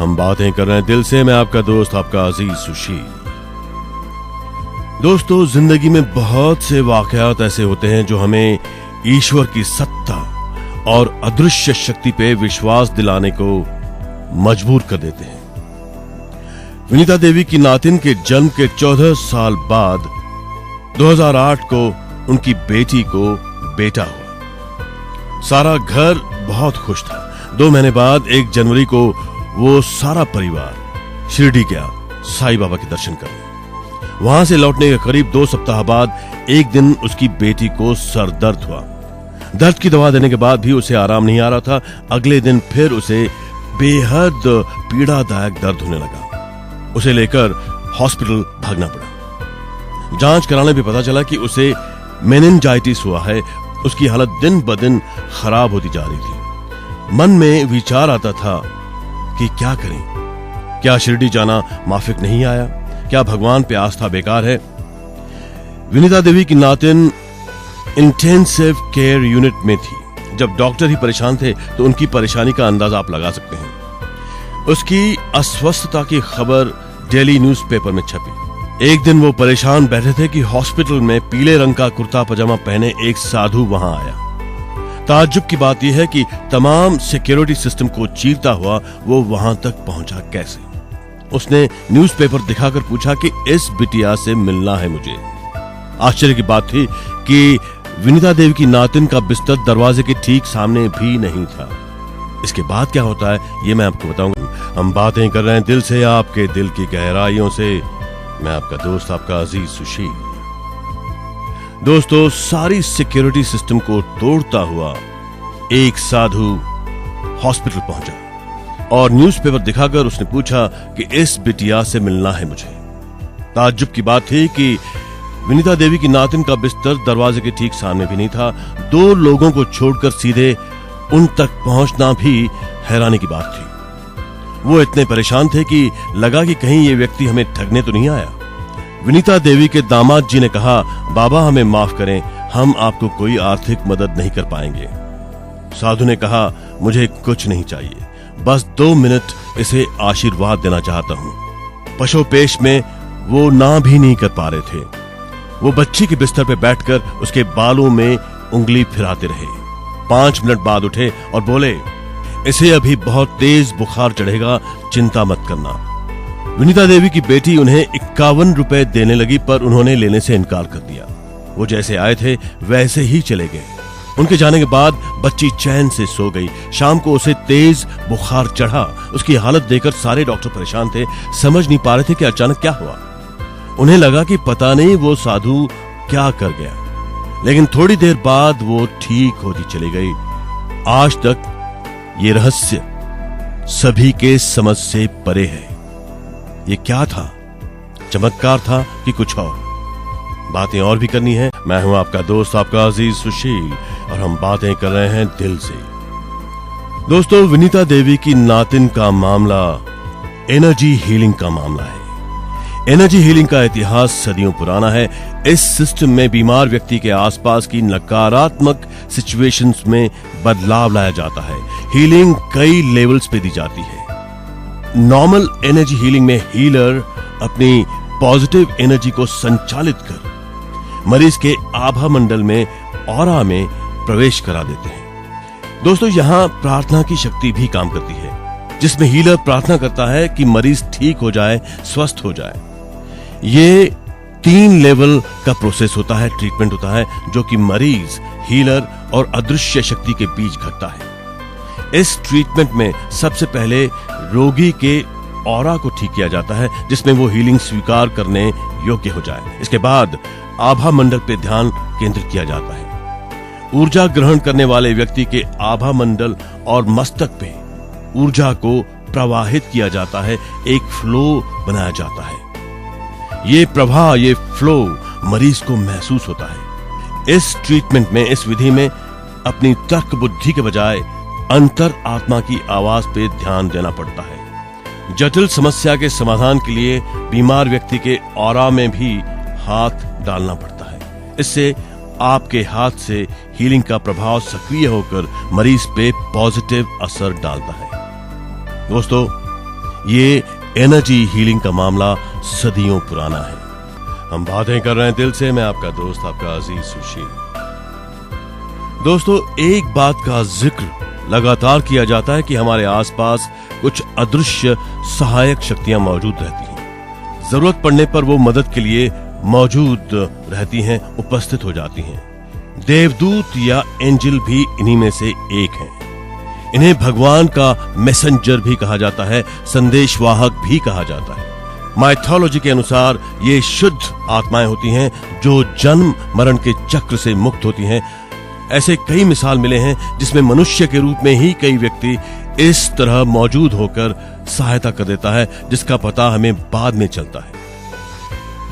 हम बातें कर रहे हैं दिल से। मैं आपका दोस्त, आपका अजीज सुशील। दोस्तों, जिंदगी में बहुत से वाकयात ऐसे होते हैं जो हमें ईश्वर की सत्ता और अदृश्य शक्ति पे विश्वास दिलाने को मजबूर कर देते हैं। विनीता देवी की नातिन के जन्म के 14 साल बाद 2008 को उनकी बेटी को बेटा हुआ। सारा घर बहुत खुश था। 2 महीने बाद 1 जनवरी को वो सारा परिवार शिरडी गया साईं बाबा के दर्शन करने। वहां से लौटने के करीब 2 सप्ताह बाद एक दिन उसकी बेटी को सर दर्द हुआ। दर्द की दवा देने के बाद भी उसे आराम नहीं आ रहा था। अगले दिन फिर उसे बेहद पीड़ादायक दर्द होने लगा। उसे लेकर हॉस्पिटल भागना पड़ा। जांच कराने पे पता चला कि उसे मेनिंजाइटिस हुआ है। उसकी हालत दिन ब दिन खराब होती जा रही थी। मन में विचार आता था कि क्या करें। क्या शिरडी जाना माफिक नहीं आया? क्या भगवान पे आस्था बेकार है? विनीता देवी की नातिन इंटेंसिव केयर यूनिट में थी। जब डॉक्टर ही परेशान थे तो उनकी परेशानी का अंदाजा आप लगा सकते हैं। उसकी अस्वस्थता की खबर डेली न्यूज़पेपर में छपी। एक दिन वो परेशान बैठे थे कि हॉस्पिटल में पीले रंग का कुर्ता पजामा पहने एक साधु वहां आया। ताज्जुब की बात यह है कि तमाम सिक्योरिटी सिस्टम को चीरता हुआ वो वहां तक पहुंचा कैसे? उसने न्यूज़पेपर दिखाकर पूछा कि इस बिटिया से मिलना है मुझे। आश्चर्य की बात थी कि विनीता देवी की नातिन का बिस्तर दरवाजे के ठीक सामने भी नहीं था। इसके बाद क्या होता है ये मैं आपको बताऊंगा। हम बातें कर रहे हैं दिल से, आपके दिल की गहराइयों से। मैं आपका दोस्त, आपका अजीज सुशील। दोस्तों, सारी सिक्योरिटी सिस्टम को तोड़ता हुआ एक साधु हॉस्पिटल पहुंचा और न्यूज़पेपर दिखाकर उसने पूछा कि इस बिटिया से मिलना है मुझे। ताज्जुब की बात थी कि विनीता देवी की नातिन का बिस्तर दरवाजे के ठीक सामने भी नहीं था। 2 लोगों को छोड़कर सीधे उन तक पहुंचना भी हैरानी की बात थी। वो इतने परेशान थे कि लगा कि कहीं ये व्यक्ति हमें ठगने तो नहीं आया। विनीता देवी के दामाद जी ने कहा, बाबा हमें माफ करें, हम आपको कोई आर्थिक मदद नहीं कर पाएंगे। साधु ने कहा, मुझे कुछ नहीं चाहिए, बस 2 मिनट इसे आशीर्वाद देना चाहता हूं। पशुपेश में वो ना भी नहीं कर पा रहे थे। वो बच्ची के बिस्तर पे बैठकर उसके बालों में उंगली फिराते रहे। 5 मिनट बाद उठे और बोले, इसे अभी बहुत तेज बुखार चढ़ेगा, चिंता मत करना। विनीता देवी की बेटी उन्हें 51 रुपए देने लगी, पर उन्होंने लेने से इनकार कर दिया। वो जैसे आए थे वैसे ही चले गए। उनके जाने के बाद बच्ची चैन से सो गई। शाम को उसे तेज बुखार चढ़ा। उसकी हालत देखकर सारे डॉक्टर परेशान थे, समझ नहीं पा रहे थे कि अचानक क्या हुआ। उन्हें लगा कि पता नहीं वो साधु क्या कर गया, लेकिन थोड़ी देर बाद वो ठीक होती चली गई। आज तक ये रहस्य सभी के समझ से परे है। ये क्या था? चमत्कार था कि कुछ और? बातें और भी करनी है। मैं हूं आपका दोस्त, आपका अजीज सुशील, और हम बातें कर रहे हैं दिल से। दोस्तों, विनीता देवी की नातिन का मामला एनर्जी हीलिंग का मामला है। एनर्जी हीलिंग का इतिहास सदियों पुराना है। इस सिस्टम में बीमार व्यक्ति के आसपास की नकारात्मक सिचुएशंस में बदलाव लाया जाता है। हीलिंग कई लेवल्स पे दी जाती है। नॉर्मल एनर्जी हीलिंग में हीलर अपनी पॉजिटिव एनर्जी को संचालित कर मरीज के आभा मंडल में, ऑरा में प्रवेश करा देते हैं। दोस्तों, यहां प्रार्थना की शक्ति भी काम करती है, जिसमें हीलर प्रार्थना करता है कि मरीज ठीक हो जाए, स्वस्थ हो जाए। ये 3 लेवल का प्रोसेस होता है, ट्रीटमेंट होता है, जो कि मरीज, हीलर और अदृश्य शक्ति के बीच घटता है। इस ट्रीटमेंट में सबसे पहले रोगी के ऑरा को ठीक किया जाता है, जिसमें वो हीलिंग स्वीकार करने योग्य हो जाए। इसके बाद आभा मंडल पे ध्यान केंद्रित किया जाता है। ऊर्जा ग्रहण करने वाले व्यक्ति के आभा मंडल और मस्तक पे ऊर्जा को प्रवाहित किया जाता है, एक फ्लो बनाया जाता है। ये प्रवाह, ये फ्लो मरीज को महसूस होता है। इस ट्रीटमेंट में, इस विधि में अपनी तर्क बुद्धि के बजाय अंतर आत्मा की आवाज पे ध्यान देना पड़ता है। जटिल समस्या के समाधान के लिए बीमार व्यक्ति के ऑरा में भी हाथ डालना पड़ता है। इससे आपके हाथ से हीलिंग का प्रभाव सक्रिय होकर मरीज पे पॉजिटिव असर डालता है। दोस्तों, ये एनर्जी हीलिंग का मामला सदियों पुराना है। हम बातें कर रहे हैं दिल से, मैं आपका दोस्त, आपका अजीज सुशील। दोस्तों, एक बात का जिक्र लगातार किया जाता है कि हमारे आसपास कुछ अदृश्य सहायक शक्तियां मौजूद रहती हैं। जरूरत पड़ने पर वो मदद के लिए मौजूद रहती हैं, उपस्थित हो जाती हैं। देवदूत या एंजल भी इन्हीं में से एक हैं। इन्हें भगवान का मैसेंजर भी कहा जाता है, संदेशवाहक भी कहा जाता है। माइथोलॉजी के अनुसार ये शुद्ध आत्माएं होती हैं जो जन्म मरण के चक्र से मुक्त होती हैं। ऐसे कई मिसाल मिले हैं जिसमें मनुष्य के रूप में ही कई व्यक्ति इस तरह मौजूद होकर सहायता कर देता है, जिसका पता हमें बाद में चलता है।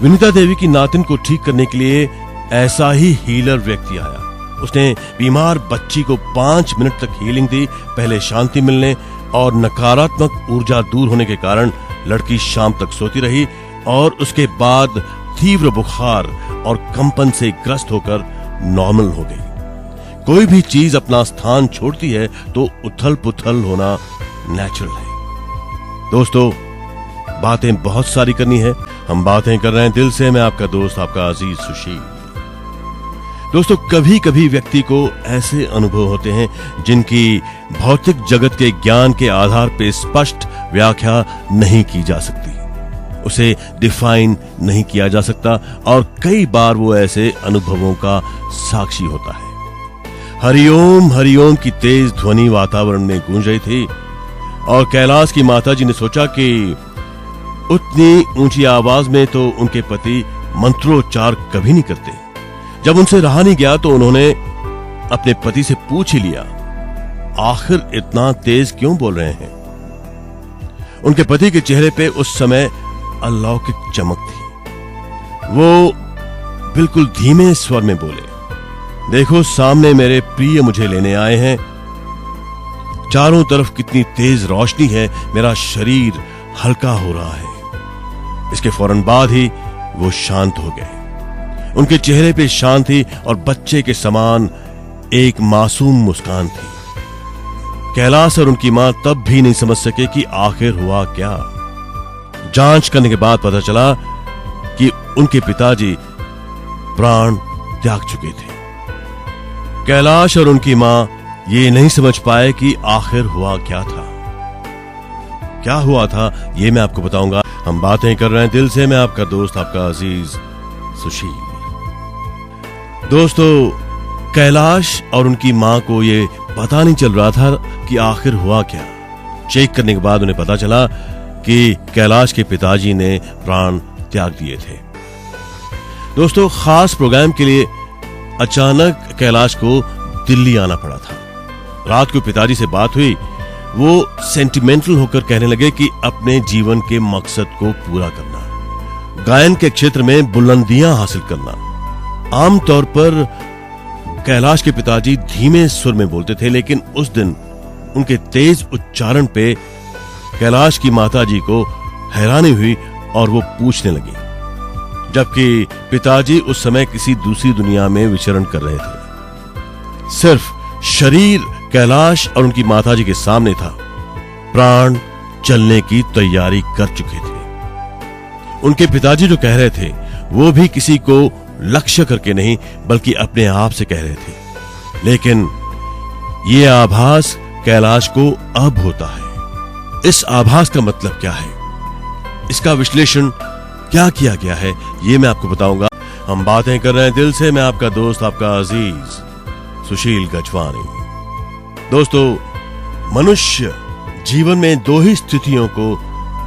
विनीता देवी की नातिन को ठीक करने के लिए ऐसा ही हीलर व्यक्ति आया। उसने बीमार बच्ची को 5 मिनट तक हीलिंग दी। पहले शांति मिलने और नकारात्मक ऊर्जा दूर होने के कारण लड़की शाम तक सोती रही और उसके बाद तीव्र बुखार और कंपन से ग्रस्त होकर नॉर्मल हो गई। कोई भी चीज अपना स्थान छोड़ती है तो उथल पुथल होना नेचुरल है। दोस्तों, बातें बहुत सारी करनी है। हम बातें कर रहे हैं दिल से, मैं आपका दोस्त, आपका अजीज सुशील। दोस्तों, कभी कभी व्यक्ति को ऐसे अनुभव होते हैं जिनकी भौतिक जगत के ज्ञान के आधार पर स्पष्ट व्याख्या नहीं की जा सकती, उसे डिफाइन नहीं किया जा सकता और कई बार वो ऐसे अनुभवों का साक्षी होता है। हरिओम हरिओम की तेज ध्वनि वातावरण में गूंज रही थी और कैलाश की माताजी ने सोचा कि उतनी ऊंची आवाज में तो उनके पति मंत्रोच्चार कभी नहीं करते। जब उनसे रहा नहीं गया तो उन्होंने अपने पति से पूछ ही लिया, आखिर इतना तेज क्यों बोल रहे हैं? उनके पति के चेहरे पे उस समय अलौकिक चमक थी। वो बिल्कुल धीमे स्वर में बोले, देखो सामने मेरे प्रिय मुझे लेने आए हैं। चारों तरफ कितनी तेज रोशनी है, मेरा शरीर हल्का हो रहा है। इसके फौरन बाद ही वो शांत हो गए। उनके चेहरे पे शांति और बच्चे के समान एक मासूम मुस्कान थी। कैलाश और उनकी मां तब भी नहीं समझ सके कि आखिर हुआ क्या। जांच करने के बाद पता चला कि उनके पिताजी प्राण त्याग चुके थे। कैलाश और उनकी मां ये नहीं समझ पाए कि आखिर हुआ क्या था। क्या हुआ था ये मैं आपको बताऊंगा। हम बातें कर रहे हैं दिल से, मैं आपका दोस्त, आपका अजीज सुशील। दोस्तों, कैलाश और उनकी मां को ये पता नहीं चल रहा था कि आखिर हुआ क्या। चेक करने के बाद उन्हें पता चला कि कैलाश के पिताजी ने प्राण त्याग दिए थे। दोस्तों, खास प्रोग्राम के लिए अचानक कैलाश को दिल्ली आना पड़ा था। रात को पिताजी से बात हुई। वो सेंटिमेंटल होकर कहने लगे कि अपने जीवन के मकसद को पूरा करना, गायन के क्षेत्र में बुलंदियां हासिल करना। आमतौर पर कैलाश के पिताजी धीमे सुर में बोलते थे, लेकिन उस दिन उनके तेज उच्चारण पे कैलाश की माताजी को हैरानी हुई और वो पूछने लगी, जबकि पिताजी उस समय किसी दूसरी दुनिया में विचरण कर रहे थे। सिर्फ शरीर कैलाश और उनकी माताजी के सामने था। प्राण चलने की तैयारी कर चुके थे। उनके पिताजी जो कह रहे थे वो भी किसी को लक्ष्य करके नहीं, बल्कि अपने आप से कह रहे थे। लेकिन ये आभास कैलाश को अब होता है। इस आभास का मतलब क्या है, इसका विश्लेषण क्या किया गया है, ये मैं आपको बताऊंगा। हम बातें कर रहे हैं दिल से, मैं आपका दोस्त, आपका अजीज सुशील गजवानी। दोस्तों, मनुष्य जीवन में 2 ही स्थितियों को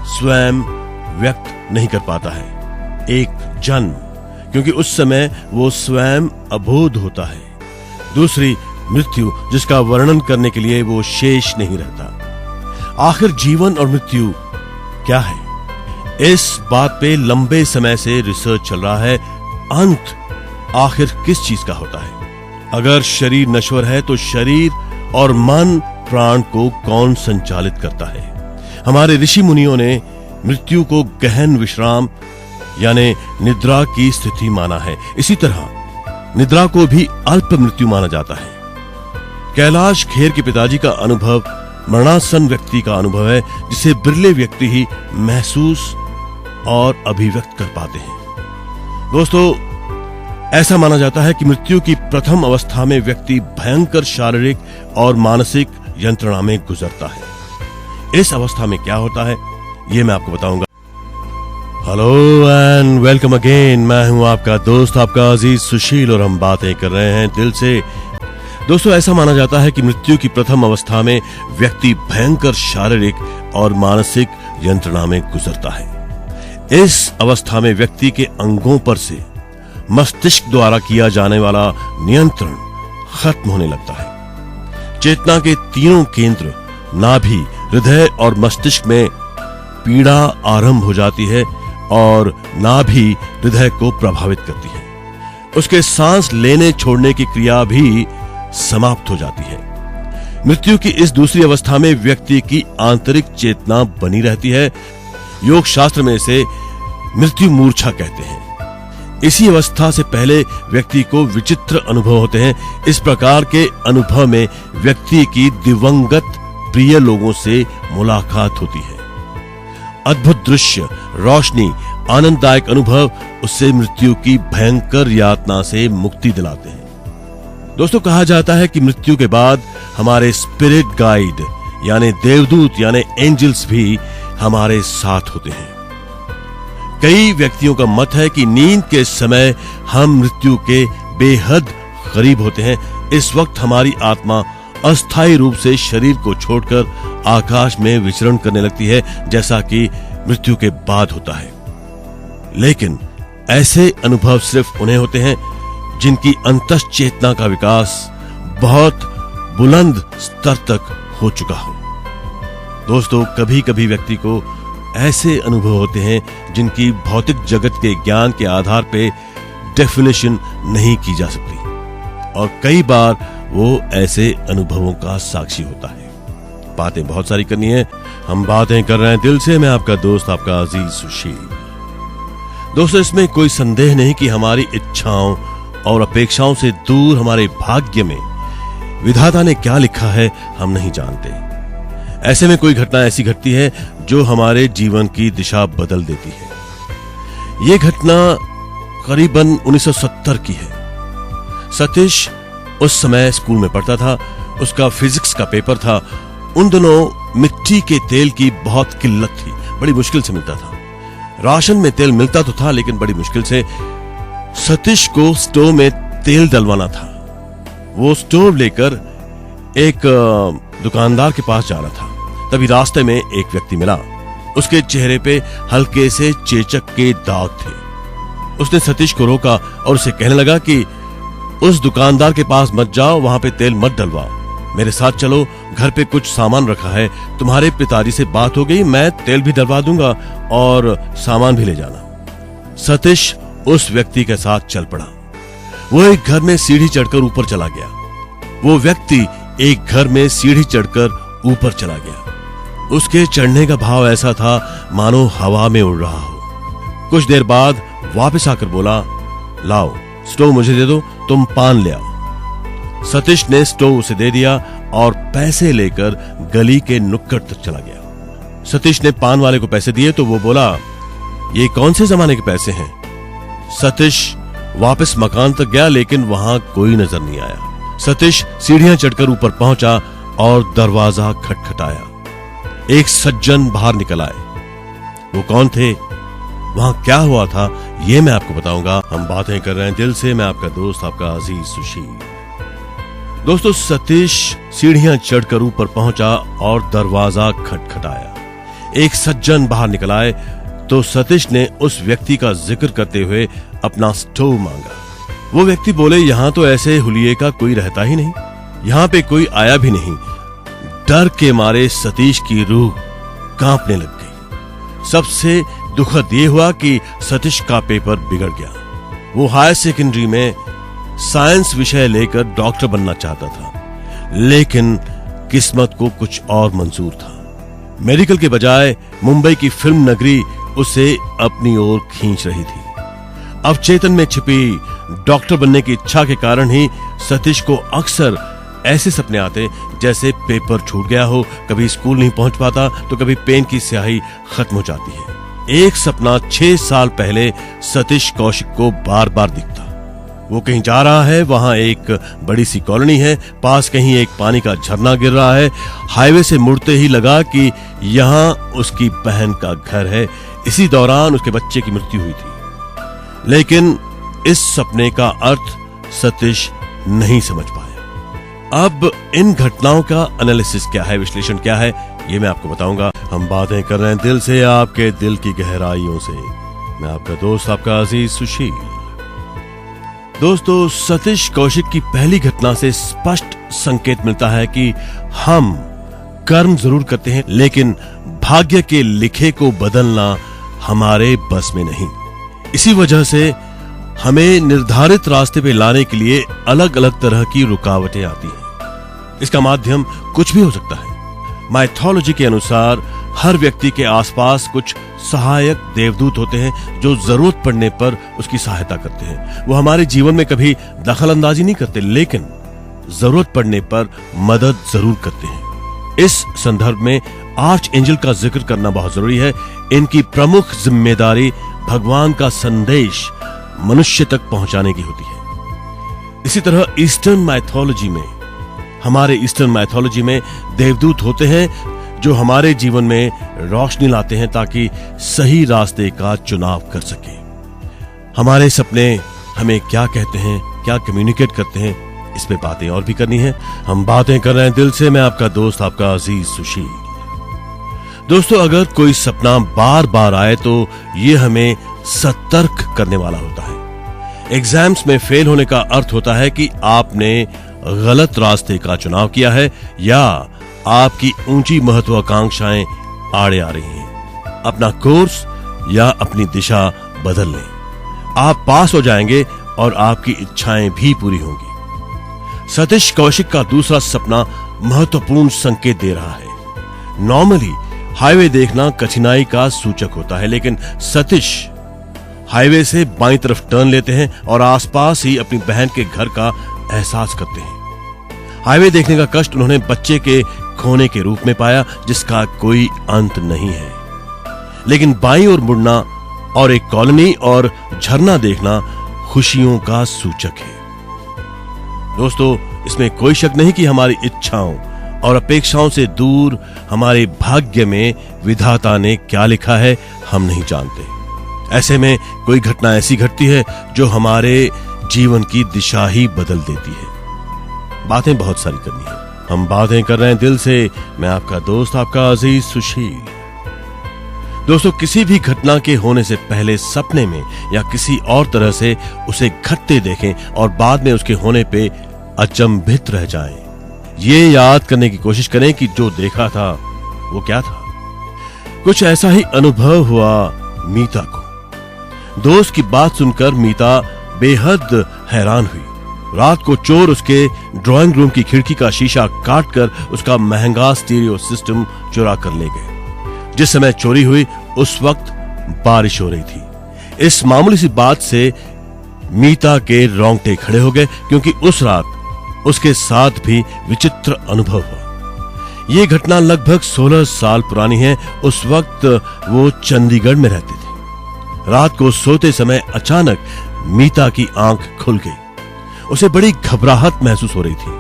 स्वयं व्यक्त नहीं कर पाता है। एक जन्म, क्योंकि उस समय वो स्वयं अबोध होता है। दूसरी मृत्यु, जिसका वर्णन करने के लिए वो शेष नहीं रहता। आखिर जीवन और मृत्यु क्या है, इस बात पे लंबे समय से रिसर्च चल रहा है। अंत आखिर किस चीज का होता है? अगर शरीर नश्वर है तो शरीर और मन प्राण को कौन संचालित करता है? हमारे ऋषि मुनियों ने मृत्यु को गहन विश्राम यानी निद्रा की स्थिति माना है। इसी तरह निद्रा को भी अल्प मृत्यु माना जाता है। कैलाश खेर के पिताजी का अनुभव मरणासन व्यक्ति का अनुभव है जिसे बिरले व्यक्ति ही महसूस और अभिव्यक्त कर पाते हैं। दोस्तों, ऐसा माना जाता है कि मृत्यु की प्रथम अवस्था में व्यक्ति भयंकर शारीरिक और मानसिक यंत्रणा में गुजरता है। इस अवस्था में क्या होता है ये मैं आपको बताऊंगा। Hello and welcome again. मैं हूं आपका दोस्त, आपका अजीज सुशील, और हम बातें कर रहे हैं दिल से। दोस्तों, ऐसा माना जाता है कि मृत्यु की प्रथम अवस्था में व्यक्ति भयंकर शारीरिक और मानसिक यंत्रणा में गुजरता है। इस अवस्था में व्यक्ति के अंगों पर से मस्तिष्क द्वारा किया जाने वाला नियंत्रण खत्म होने लगता है। चेतना के तीनों केंद्र नाभि, हृदय और मस्तिष्क में पीड़ा आरंभ हो जाती है और नाभि हृदय को प्रभावित करती है। उसके सांस लेने छोड़ने की क्रिया भी समाप्त हो जाती है। मृत्यु की इस दूसरी अवस्था में व्यक्ति की आंतरिक चेतना बनी रहती है। योग शास्त्र में इसे मृत्यु मूर्छा कहते हैं। इसी अवस्था से पहले व्यक्ति को विचित्र अनुभव होते हैं। इस प्रकार के अनुभव में व्यक्ति की दिवंगत प्रिय लोगों से मुलाकात होती है। अद्भुत दृश्य, रोशनी, आनंददायक अनुभव उससे मृत्यु की भयंकर यातना से मुक्ति दिलाते हैं। दोस्तों, कहा जाता है कि मृत्यु के बाद हमारे स्पिरिट गाइड यानी देवदूत यानी एंजल्स भी हमारे साथ होते हैं। कई व्यक्तियों का मत है कि नींद के समय हम मृत्यु के बेहद करीब होते हैं। इस वक्त हमारी आत्मा अस्थायी रूप से शरीर को छोड़कर आकाश में विचरण करने लगती है, जैसा कि मृत्यु के बाद होता है। लेकिन ऐसे अनुभव सिर्फ उन्हें होते हैं जिनकी अंतस चेतना का विकास बहुत बुलंद स्तर तक हो चुका हो। दोस्तों, कभी कभी व्यक्ति को ऐसे अनुभव होते हैं जिनकी भौतिक जगत के ज्ञान के आधार पे डेफिनेशन नहीं की जा सकती, और कई बार वो ऐसे अनुभवों का साक्षी होता है। बातें बहुत सारी करनी है, हम बातें कर रहे हैं दिल से। मैं आपका दोस्त, आपका अजीज सुशील। दोस्तों, इसमें कोई संदेह नहीं कि हमारी इच्छाओं और अपेक्षाओं से दूर हमारे भाग्य में विधाता ने क्या लिखा है हम नहीं जानते। ऐसे में कोई घटना ऐसी घटती है जो हमारे जीवन की दिशा बदल देती है। यह घटना करीबन 1970 की है। सतीश उस समय स्कूल में पढ़ता था। उसका फिजिक्स का पेपर था। उन दिनों मिट्टी के तेल की बहुत किल्लत थी, बड़ी मुश्किल से मिलता था। राशन में तेल मिलता तो था, लेकिन बड़ी मुश्किल से। सतीश को स्टोव में तेल डलवाना था। वो स्टोव लेकर एक दुकानदार के पास जा रहा था। तभी रास्ते में एक व्यक्ति मिला। उसके चेहरे पे हल्के से चेचक के दाग थे। उसने सतीश को रोका और उसे कहने लगा कि उस दुकानदार के पास मत जाओ, वहां पे तेल मत डलवाओ, मेरे साथ चलो, घर पे कुछ सामान रखा है, तुम्हारे पिताजी से बात हो गई, मैं तेल भी डलवा दूंगा और सामान भी ले जाना। सतीश उस व्यक्ति के साथ चल पड़ा। वो एक घर में सीढ़ी चढ़कर ऊपर चला गया। वो व्यक्ति एक घर में सीढ़ी चढ़कर ऊपर चला गया। उसके चढ़ने का भाव ऐसा था मानो हवा में उड़ रहा हो। कुछ देर बाद वापस आकर बोला, लाओ स्टोव मुझे दे दो, तुम पान ले आओ। सतीश ने स्टोव उसे दे दिया और पैसे लेकर गली के नुक्कड़ तक चला गया। सतीश ने पान वाले को पैसे दिए तो वो बोला, ये कौन से जमाने के पैसे हैं? सतीश वापस मकान तक गया, लेकिन वहां कोई नजर नहीं आया। सतीश सीढ़ियां चढ़कर ऊपर पहुंचा और दरवाजा खटखटाया। एक सज्जन बाहर निकल आए। वो कौन थे, वहां क्या हुआ था, ये मैं आपको बताऊंगा। हम बातें कर रहे हैं दिल से। मैं आपका दोस्त, आपका अजीज सुशील। दोस्तों, सतीश सीढ़ियां चढ़कर ऊपर पहुंचा और दरवाजा खटखटाया। एक सज्जन बाहर निकल आए तो सतीश ने उस व्यक्ति का जिक्र करते हुए अपना स्टोव मांगा। वो व्यक्ति बोले, यहां तो ऐसे हुलिये का कोई रहता ही नहीं, यहां पे कोई आया भी नहीं। डर के मारे सतीश की रूह कांपने लग गई। सबसे दुखद ये हुआ कि सतीश का पेपर बिगड़ गया। वो हायर सेकेंडरी में साइंस विषय लेकर डॉक्टर बनना चाहता था, लेकिन किस्मत को कुछ और मंजूर था। मेडिकल के बजाय मुंबई की फिल्म नगरी उसे अपनी ओर खींच रही थी। अब चेतन में छिपी डॉक्टर बनने की इच्छा के कारण ही सतीश को अक्सर ऐसे सपने आते जैसे पेपर छूट गया हो, कभी स्कूल नहीं पहुंच पाता तो कभी पेन की स्याही खत्म हो जाती है। एक सपना 6 साल पहले सतीश कौशिक को बार बार दिखता। वो कहीं जा रहा है, वहां एक बड़ी सी कॉलोनी है, पास कहीं एक पानी का झरना गिर रहा है। हाईवे से मुड़ते ही लगा कि यहां उसकी बहन का घर है। इसी दौरान उसके बच्चे की मृत्यु हुई थी, लेकिन इस सपने का अर्थ सतीश नहीं समझ पाया। अब इन घटनाओं का एनालिसिस क्या है, विश्लेषण क्या है, ये मैं आपको बताऊंगा। हम बातें कर रहे हैं दिल से, आपके दिल की गहराइयों से। मैं आपका दोस्त, आपका अजीज सुशील। दोस्तों, सतीश कौशिक की पहली घटना से स्पष्ट संकेत मिलता है कि हम कर्म जरूर करते हैं, लेकिन भाग्य के लिखे को बदलना हमारे बस में नहीं। इसी वजह से हमें निर्धारित रास्ते पे लाने के लिए अलग अलग तरह की रुकावटें आती हैं। इसका माध्यम कुछ भी हो सकता है। माइथोलॉजी के अनुसार हर व्यक्ति के आसपास कुछ सहायक देवदूत होते हैं जो जरूरत पड़ने पर उसकी सहायता करते हैं। वो हमारे जीवन में कभी दखल अंदाजी नहीं करते, लेकिन जरूरत पड़ने पर मदद जरूर करते हैं। इस संदर्भ में आर्च एंजल का जिक्र करना बहुत जरूरी है। इनकी प्रमुख जिम्मेदारी भगवान का संदेश मनुष्य तक पहुंचाने की होती है। इसी तरह हमारे ईस्टर्न माइथोलॉजी में देवदूत होते हैं जो हमारे जीवन में रोशनी लाते हैं ताकि सही रास्ते का चुनाव कर सके। हमारे सपने हमें क्या कहते हैं, क्या कम्युनिकेट करते हैं, इस पे बातें और भी करनी है। हम बातें कर रहे हैं दिल से। मैं आपका दोस्त, आपका अजीज सुशील। दोस्तों, अगर कोई सपना बार बार आए तो ये हमें सतर्क करने वाला होता है। एग्जाम्स में फेल होने का अर्थ होता है कि आपने गलत रास्ते का चुनाव किया है या आपकी ऊंची महत्वाकांक्षाएं आड़े आ रही हैं। अपना कोर्स या अपनी दिशा बदल लें। आप पास हो जाएंगे और आपकी इच्छाएं भी पूरी होंगी। सतीश कौशिक का दूसरा सपना महत्वपूर्ण संकेत दे रहा है। नॉर्मली हाईवे देखना कठिनाई का सूचक होता है, लेकिन सतीश हाईवे से बाईं तरफ टर्न लेते हैं और आसपास ही अपनी बहन के घर का एहसास करते हैं। हाईवे देखने का कष्ट उन्होंने बच्चे के खोने के रूप में पाया, जिसका कोई अंत नहीं है। लेकिन बाईं ओर मुड़ना और एक कॉलोनी और झरना देखना खुशियों का सूचक है। दोस्तों, इसमें कोई शक नहीं कि हमारी इच्छाओं और अपेक्षाओं से दूर हमारे भाग्य में विधाता ने क्या लिखा है हम नहीं जानते। ऐसे में कोई घटना ऐसी घटती है जो हमारे जीवन की दिशा ही बदल देती है। बातें बहुत सारी करनी है। हम बातें कर रहे हैं दिल से। मैं आपका दोस्त, आपका अजीज सुशील। दोस्तों, किसी भी घटना के होने से पहले सपने में या किसी और तरह से उसे घटते देखें और बाद में उसके होने पे अचंभित रह जाएं। ये याद करने की कोशिश करें कि जो देखा था वो क्या था। कुछ ऐसा ही अनुभव हुआ मीता को। दोस्त की बात सुनकर मीता बेहद हैरान हुई। रात को चोर उसके ड्राइंग रूम की खिड़की का शीशा काटकर उसका महंगा स्टीरियो सिस्टम चुरा कर ले गए। जिस समय चोरी हुई उस वक्त बारिश हो रही थी। इस मामूली सी बात से मीता के रोंगटे खड़े हो गए, क्योंकि उस रात उसके साथ भी विचित्र अनुभव हुआ। ये घटना लगभग 16 साल पुरानी है। उस वक्त वो चंडीगढ़ में रहते थे। रात को सोते समय अचानक मीता की आंख खुल गई। उसे बड़ी घबराहट महसूस हो रही थी।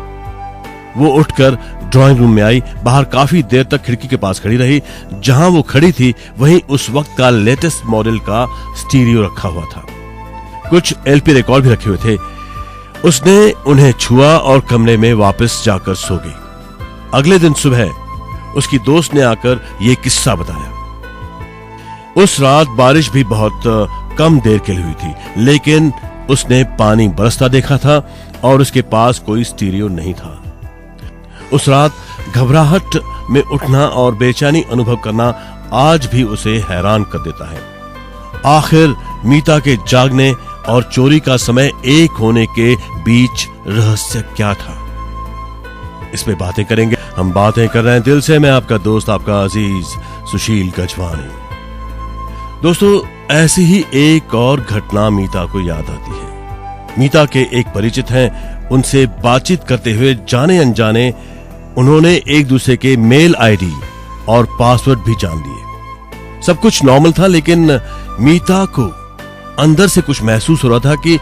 वो उठकर ड्राइंग रूम में आई। बाहर काफी देर तक खिड़की के पास खड़ी रही। जहां वो खड़ी थी वहीं उस वक्त का लेटेस्ट मॉडल का स्टीरियो रखा हुआ था। कुछ एलपी रिकॉर्ड भी रखे हुए थे। उसने उन्हें छुआ और कमरे में वापस जाकर सो गई। अगले दिन सुबह उसकी दोस्त ने आकर यह किस्सा बताया। उस रात बारिश भी बहुत कम देर के लिए हुई थी, लेकिन उसने पानी बरसता देखा था और उसके पास कोई स्टीरियो नहीं था। उस रात घबराहट में उठना और बेचैनी अनुभव करना आज भी उसे हैरान कर देता है। आखिर मीता के जागने और चोरी का समय एक होने के बीच रहस्य क्या था, इस पे बातें करेंगे। हम बातें कर रहे हैं दिल से। मैं आपका दोस्त, आपका अजीज सुशील गजवानी। दोस्तों, ऐसी ही एक और घटना मीता को याद आती है। मीता के एक परिचित हैं, उनसे बातचीत करते हुए जाने अनजाने उन्होंने एक दूसरे के मेल आईडी और पासवर्ड भी जान लिए। सब कुछ नॉर्मल था, लेकिन मीता को अंदर से कुछ महसूस हो रहा था कि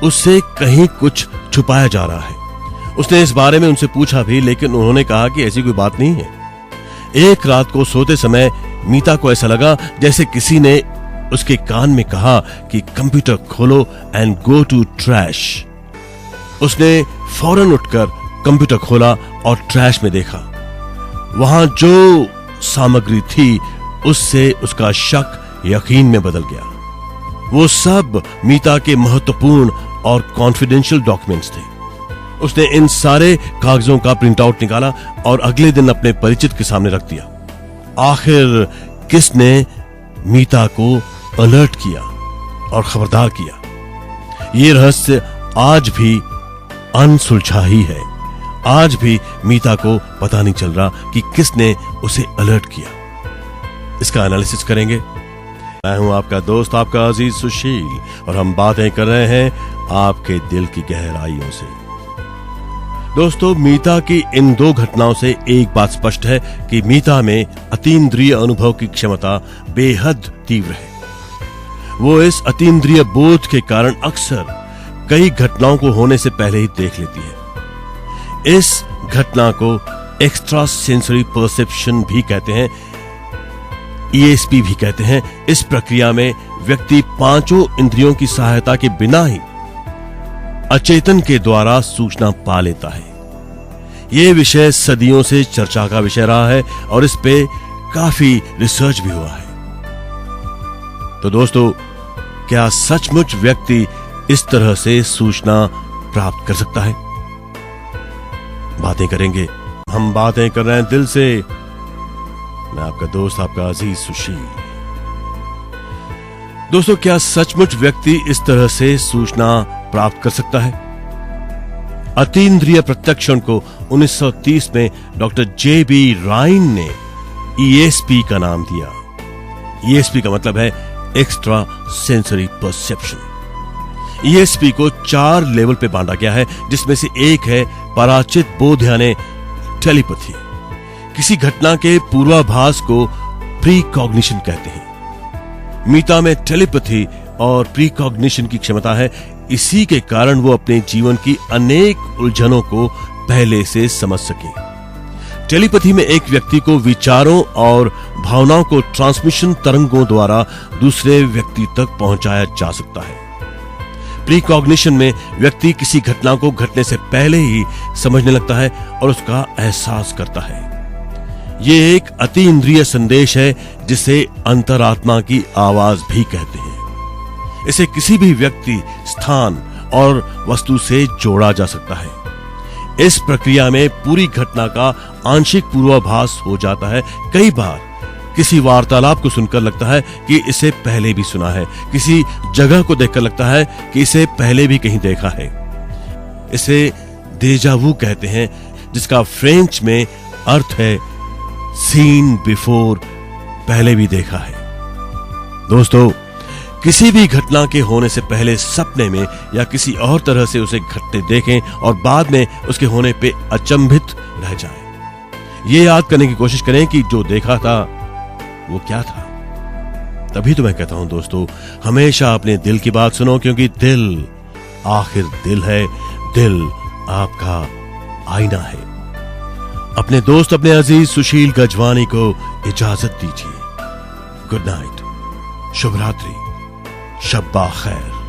उससे कहीं कुछ छुपाया जा रहा है। उसने इस बारे में उनसे पूछा भी, लेकिन उन्होंने कहा कि ऐसी कोई बात नहीं है। एक रात को सोते समय मीता को ऐसा लगा जैसे किसी ने उसके कान में कहा कि कंप्यूटर खोलो एंड गो टू ट्रैश। उसने फौरन उठकर कंप्यूटर खोला और ट्रैश में देखा। वहां जो सामग्री थी उससे उसका शक यकीन में बदल गया। वो सब मीता के महत्वपूर्ण और कॉन्फिडेंशियल डॉक्यूमेंट्स थे। उसने इन सारे कागजों का प्रिंट आउट निकाला और अगले दिन अपने परिचित के सामने रख दिया। आखिर किसने मीता को अलर्ट किया और खबरदार किया? ये रहस्य आज भी अनसुलझा ही है। आज भी मीता को पता नहीं चल रहा कि किसने उसे अलर्ट किया। इसका एनालिसिस करेंगे। मैं हूं आपका दोस्त, आपका अजीज सुशील, और हम बातें कर रहे हैं आपके दिल की गहराइयों से। दोस्तों, मीता की इन दो घटनाओं से एक बात स्पष्ट है कि मीता में अतीन्द्रिय अनुभव की क्षमता बेहद तीव्र है। वो इस अतीन्द्रिय बोध के कारण अक्सर कई घटनाओं को होने से पहले ही देख लेती है। इस घटना को एक्स्ट्रा सेंसरी परसेप्शन भी कहते हैं, ESP भी कहते हैं। इस प्रक्रिया में व्यक्ति पांचों इंद्रियों की सहायता के बिना ही अचेतन के द्वारा सूचना पा लेता है। यह विषय सदियों से चर्चा का विषय रहा है और इस पे काफी रिसर्च भी हुआ है। तो दोस्तों, क्या सचमुच व्यक्ति इस तरह से सूचना प्राप्त कर सकता है? बातें करेंगे। हम बातें कर रहे हैं दिल से। मैं आपका दोस्त, आपका अजीज सुशील। दोस्तों, क्या सचमुच व्यक्ति इस तरह से सूचना प्राप्त कर सकता है? अतीन्द्रिय प्रत्यक्षण को 1930 में डॉक्टर JB राइन ने ESP का नाम दिया। ESP का मतलब है एक्स्ट्रा सेंसरी परसेप्शन। ESP को 4 लेवल पे बांटा गया है, जिसमें से एक है पराचित बोध यानी टेलीपैथी। किसी घटना के पूर्वाभास को प्रीकॉग्निशन कहते हैं। मीता में टेलीपैथी और प्रीकॉग्निशन की क्षमता है। इसी के कारण वो अपने जीवन की अनेक उलझनों को पहले से समझ सके। टेलीपैथी में एक व्यक्ति को विचारों और भावनाओं को ट्रांसमिशन तरंगों द्वारा दूसरे व्यक्ति तक पहुंचाया जा सकता है। प्रीकॉग्निशन में व्यक्ति किसी घटना को घटने से पहले ही समझने लगता है और उसका एहसास करता है। यह एक अतीन्द्रिय संदेश है, जिसे अंतरात्मा की आवाज भी कहते हैं। इसे किसी भी व्यक्ति, स्थान और वस्तु से जोड़ा जा सकता है। इस प्रक्रिया में पूरी घटना का आंशिक पूर्वाभास हो जाता है। कई बार किसी वार्तालाप को सुनकर लगता है कि इसे पहले भी सुना है। किसी जगह को देखकर लगता है कि इसे पहले भी कहीं देखा है। इसे डेजा वू कहते हैं, जिसका फ्रेंच में अर्थ है सीन बिफोर, पहले भी देखा है। दोस्तों, किसी भी घटना के होने से पहले सपने में या किसी और तरह से उसे घटते देखें और बाद में उसके होने पे अचंभित रह जाएं। ये याद करने की कोशिश करें कि जो देखा था वो क्या था। तभी तो मैं कहता हूं दोस्तों, हमेशा अपने दिल की बात सुनो, क्योंकि दिल आखिर दिल है। दिल आपका आईना है। अपने दोस्त, अपने अजीज सुशील गजवानी को इजाजत दीजिए। गुड नाइट, शुभ रात्रि, शब्बा खैर।